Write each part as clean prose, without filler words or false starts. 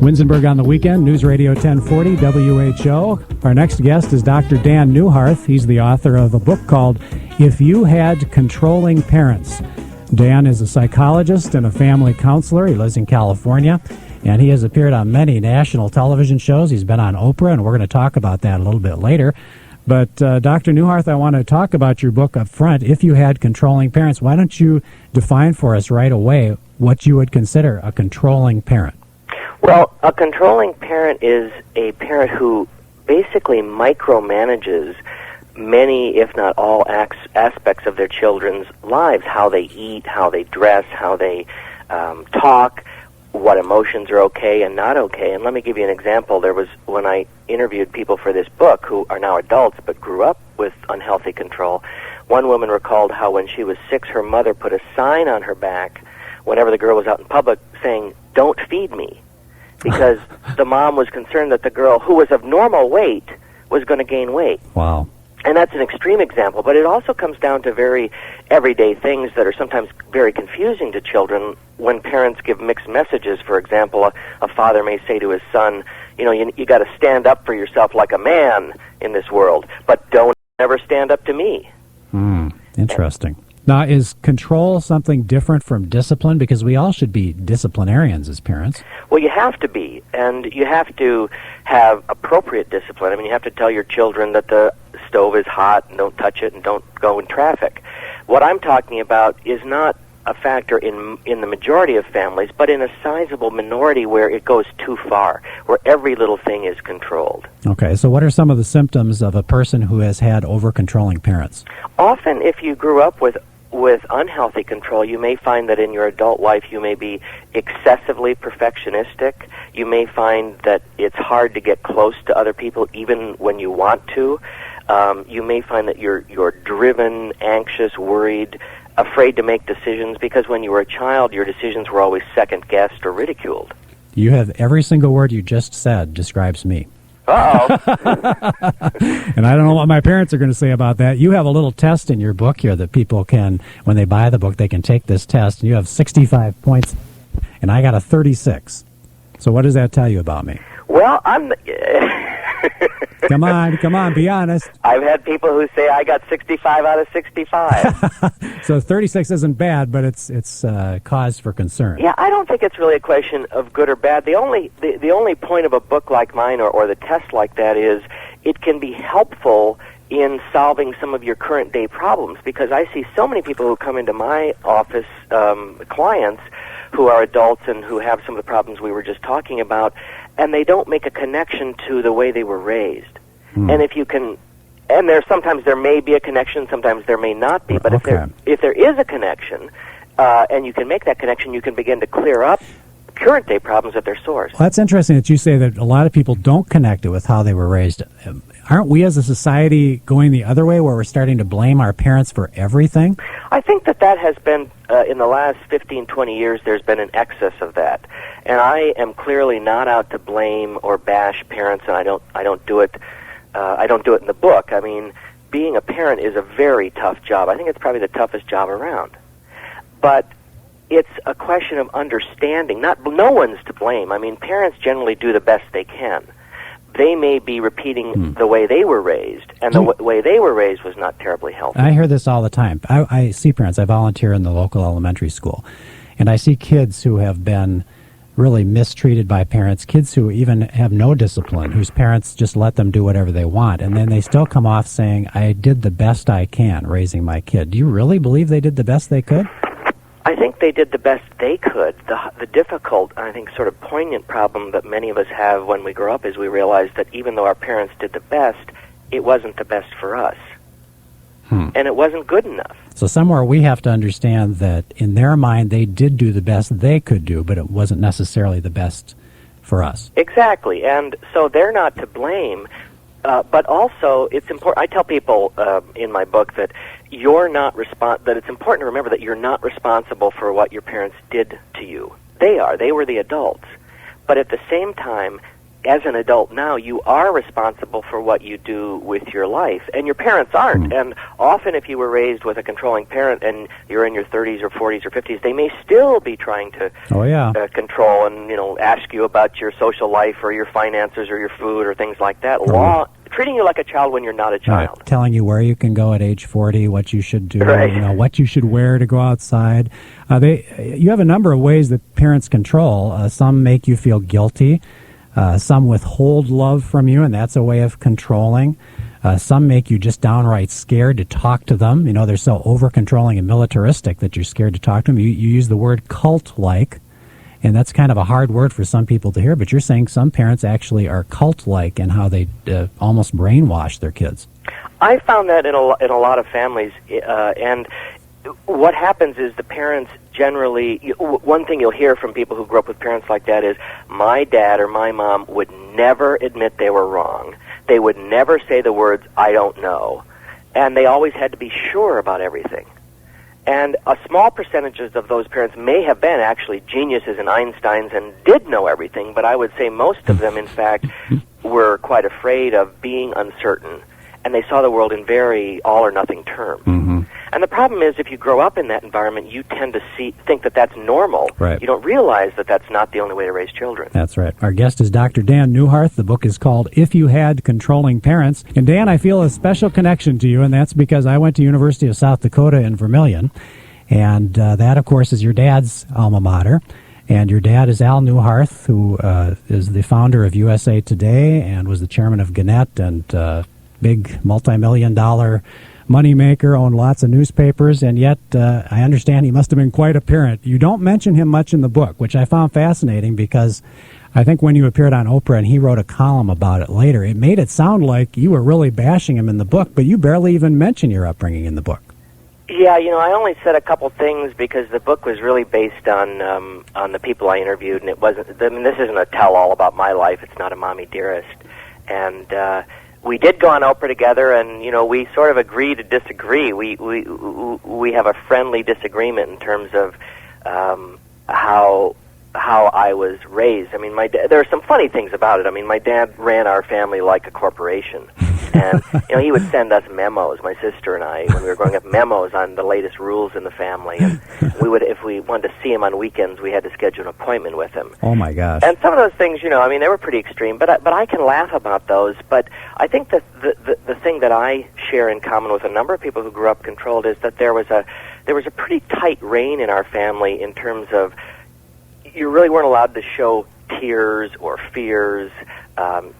Winsenberg on the Weekend, News Radio 1040, WHO. Our next guest is Dr. Dan Neuharth. He's the author of a book called If You Had Controlling Parents. Dan is a psychologist and a family counselor. He lives in California, and he has appeared on many national television shows. He's been on Oprah, and we're going to talk about that a little bit later. But Dr. Neuharth, I want to talk about your book up front, If You Had Controlling Parents. Why don't you define for us right away what you would consider a controlling parent? Well, a controlling parent is a parent who basically micromanages many, if not all, aspects of their children's lives, how they eat, how they dress, how they talk, what emotions are okay and not okay. And let me give you an example. There was, when I interviewed people for this book who are now adults but grew up with unhealthy control, one woman recalled how when she was 6, her mother put a sign on her back whenever the girl was out in public saying, "Don't feed me," because the mom was concerned that the girl, who was of normal weight, was going to gain weight. Wow. And that's an extreme example, but it also comes down to very everyday things that are sometimes very confusing to children when parents give mixed messages. For example, a father may say to his son, you know, you got to stand up for yourself like a man in this world, but don't ever stand up to me. Interesting. Now, is control something different from discipline? Because we all should be disciplinarians as parents. Well, you have to be, and you have to have appropriate discipline. I mean, you have to tell your children that the stove is hot and don't touch it and don't go in traffic. What I'm talking about is not a factor in the majority of families, but in a sizable minority where it goes too far, where every little thing is controlled. Okay, so what are some of the symptoms of a person who has had over-controlling parents? Often, if you grew up with unhealthy control, you may find that in your adult life you may be excessively perfectionistic. You may find that it's hard to get close to other people even when you want to. You may find that you're driven, anxious, worried, afraid to make decisions because when you were a child, your decisions were always second-guessed or ridiculed. You have every single word you just said describes me. Uh-oh. And I don't know what my parents are going to say about that. You have a little test in your book here that people can, when they buy the book, they can take this test, and you have 65 points, and I got a 36. So what does that tell you about me? Well, I'm... Come on, be honest. I've had people who say I got 65 out of 65. So 36 isn't bad, but it's cause for concern. Yeah, I don't think it's really a question of good or bad. The only point of a book like mine or the test like that is it can be helpful in solving some of your current day problems, because I see so many people who come into my office, clients who are adults and who have some of the problems we were just talking about, and they don't make a connection to the way they were raised. And if you can, and sometimes there may be a connection, sometimes there may not be, but if there is a connection, and you can make that connection, you can begin to clear up current day problems at their source. Well, that's interesting that you say that a lot of people don't connect it with how they were raised. Aren't we as a society going the other way, where we're starting to blame our parents for everything? I think that has been, in the last 15, 20 years, there's been an excess of that. And I am clearly not out to blame or bash parents, and I don't do it. I don't do it in the book. I mean, being a parent is a very tough job. I think it's probably the toughest job around. But it's a question of understanding. No one's to blame. I mean, parents generally do the best they can. They may be repeating the way they were raised, and the way they were raised was not terribly healthy. I hear this all the time. I see parents. I volunteer in the local elementary school, and I see kids who have been really mistreated by parents, kids who even have no discipline, whose parents just let them do whatever they want, and then they still come off saying, I did the best I can raising my kid. Do you really believe they did the best they could? I think they did the best they could. The difficult, I think, sort of poignant problem that many of us have when we grow up is we realize that even though our parents did the best, it wasn't the best for us. And it wasn't good enough. So somewhere we have to understand that in their mind they did do the best they could do, but it wasn't necessarily the best for us. Exactly, and so they're not to blame, but also it's important. I tell people in my book that that it's important to remember that you're not responsible for what your parents did to you. They are. They were the adults. But at the same time, as an adult now, you are responsible for what you do with your life, and your parents aren't. And often if you were raised with a controlling parent and you're in your 30s or 40s or 50s, they may still be trying to control and, ask you about your social life or your finances or your food or things like that. Treating you like a child when you're not a child. Right. Telling you where you can go at age 40, what you should do, what you should wear to go outside. You have a number of ways that parents control. Some make you feel guilty. Some withhold love from you, and that's a way of controlling. Some make you just downright scared to talk to them. They're so over-controlling and militaristic that you're scared to talk to them. You use the word cult-like, and that's kind of a hard word for some people to hear, but you're saying some parents actually are cult-like in how they almost brainwash their kids. I found that in a lot of families, and what happens is the parents generally, one thing you'll hear from people who grew up with parents like that is, my dad or my mom would never admit they were wrong. They would never say the words, I don't know. And they always had to be sure about everything. And a small percentages of those parents may have been actually geniuses and Einsteins and did know everything, but I would say most of them, in fact, were quite afraid of being uncertain. And they saw the world in very all-or-nothing terms. Mm-hmm. And the problem is, if you grow up in that environment, you tend to think that that's normal. Right. You don't realize that that's not the only way to raise children. That's right. Our guest is Dr. Dan Neuharth. The book is called If You Had Controlling Parents. And Dan, I feel a special connection to you, and that's because I went to University of South Dakota in Vermilion. And that, of course, is your dad's alma mater. And your dad is Al Neuharth, who is the founder of USA Today and was the chairman of Gannett and big multi-million-dollar moneymaker, owned lots of newspapers, and yet I understand he must have been quite a parent. You don't mention him much in the book, which I found fascinating because I think when you appeared on Oprah and he wrote a column about it later, it made it sound like you were really bashing him in the book, but you barely even mention your upbringing in the book. Yeah, I only said a couple things because the book was really based on the people I interviewed, and it wasn't. This isn't a tell-all about my life. It's not a mommy dearest, and we did go on Oprah together, and we sort of agree to disagree. We have a friendly disagreement in terms of how I was raised. I mean, there are some funny things about it. I mean, my dad ran our family like a corporation, and he would send us memos, my sister and I, when we were growing up, memos on the latest rules in the family. And if we wanted to see him on weekends, we had to schedule an appointment with him. Oh my gosh! And some of those things, they were pretty extreme. But I can laugh about those. But I think that the thing that I share in common with a number of people who grew up controlled is that there was a pretty tight rein in our family in terms of, you really weren't allowed to show tears or fears.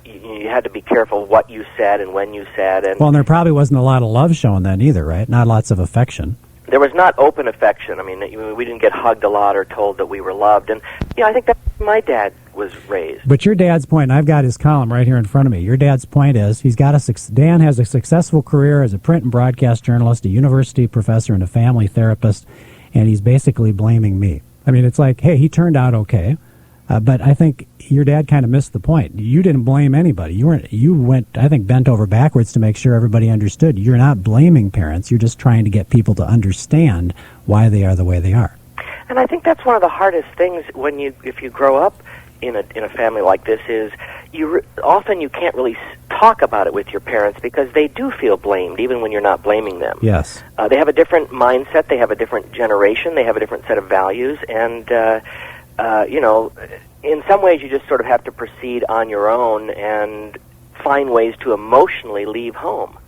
You had to be careful what you said and when you said. And there probably wasn't a lot of love shown then either, right? Not lots of affection. There was not open affection. I mean, we didn't get hugged a lot or told that we were loved. And I think that's how my dad was raised. But your dad's point, and I've got his column right here in front of me, your dad's point is Dan has a successful career as a print and broadcast journalist, a university professor, and a family therapist, and he's basically blaming me. I mean, it's like, hey, he turned out okay, but I think your dad kind of missed the point. You didn't blame anybody. You went, I think, bent over backwards to make sure everybody understood. You're not blaming parents. You're just trying to get people to understand why they are the way they are. And I think that's one of the hardest things if you grow up in a family like this is often you can't really talk about it with your parents because they do feel blamed, even when you're not blaming them. Yes. They have a different mindset. They have a different generation. They have a different set of values. And, in some ways you just sort of have to proceed on your own and find ways to emotionally leave home.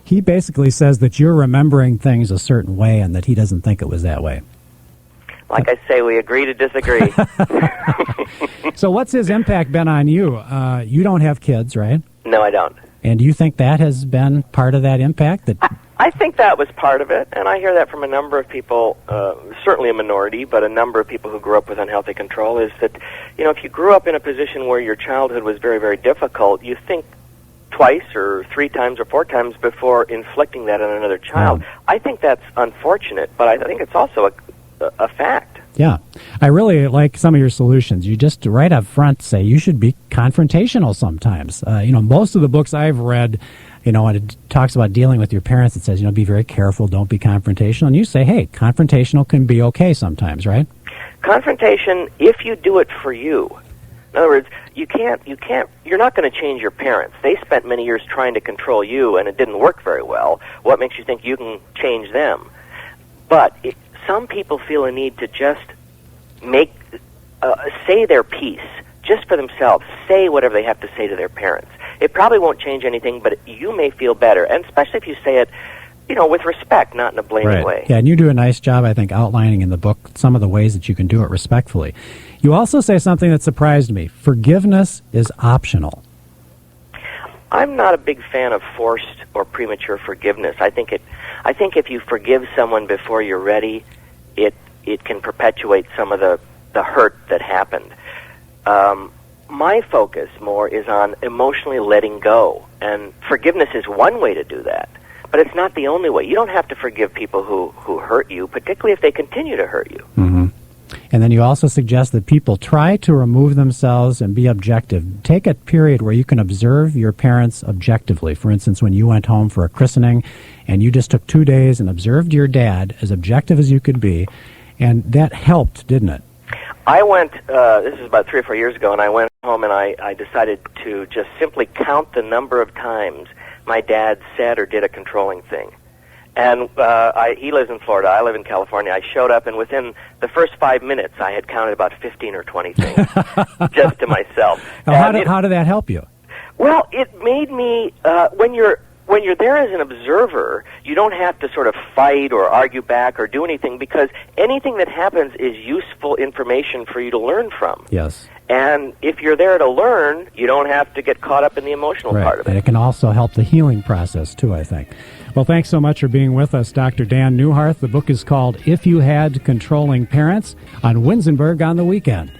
He basically says that you're remembering things a certain way and that he doesn't think it was that way. Like I say, we agree to disagree. So what's his impact been on you? You don't have kids, right? No, I don't. And do you think that has been part of that impact? I think that was part of it, and I hear that from a number of people, certainly a minority, but a number of people who grew up with unhealthy control, is that, if you grew up in a position where your childhood was very, very difficult, you think twice or three times or four times before inflicting that on another child. Yeah. I think that's unfortunate, but I think it's also a fact. Yeah. I really like some of your solutions. You just right up front say you should be confrontational sometimes. Most of the books I've read, when it talks about dealing with your parents, it says, be very careful, don't be confrontational. And you say, hey, confrontational can be okay sometimes, right? Confrontation, if you do it for you, In other words, you're not going to change your parents. They spent many years trying to control you, and it didn't work very well. What makes you think you can change them? But some people feel a need to just say their piece, just for themselves, say whatever they have to say to their parents. It probably won't change anything, but you may feel better, and especially if you say it, with respect, not in a blaming way. Yeah, and you do a nice job, I think, outlining in the book some of the ways that you can do it respectfully. You also say something that surprised me. Forgiveness is optional. I'm not a big fan of forced or premature forgiveness. I think if you forgive someone before you're ready, it can perpetuate some of the hurt that happened. My focus more is on emotionally letting go, and forgiveness is one way to do that. But it's not the only way. You don't have to forgive people who hurt you, particularly if they continue to hurt you. Mm-hmm. And then you also suggest that people try to remove themselves and be objective. Take a period where you can observe your parents objectively. For instance, when you went home for a christening and you just took 2 days and observed your dad as objective as you could be, and that helped, didn't it? I went, this is about 3 or 4 years ago, and I went home and I decided to just simply count the number of times my dad said or did a controlling thing. And he lives in Florida, I live in California. I showed up, and within the first 5 minutes, I had counted about 15 or 20 things, just to myself. Now, how did that help you? Well, it made me, when you're there as an observer, you don't have to sort of fight or argue back or do anything, because anything that happens is useful information for you to learn from. Yes. And if you're there to learn, you don't have to get caught up in the emotional part of it. And it can also help the healing process, too, I think. Well, thanks so much for being with us, Dr. Dan Neuharth. The book is called If You Had Controlling Parents, on Winsenberg on the Weekend.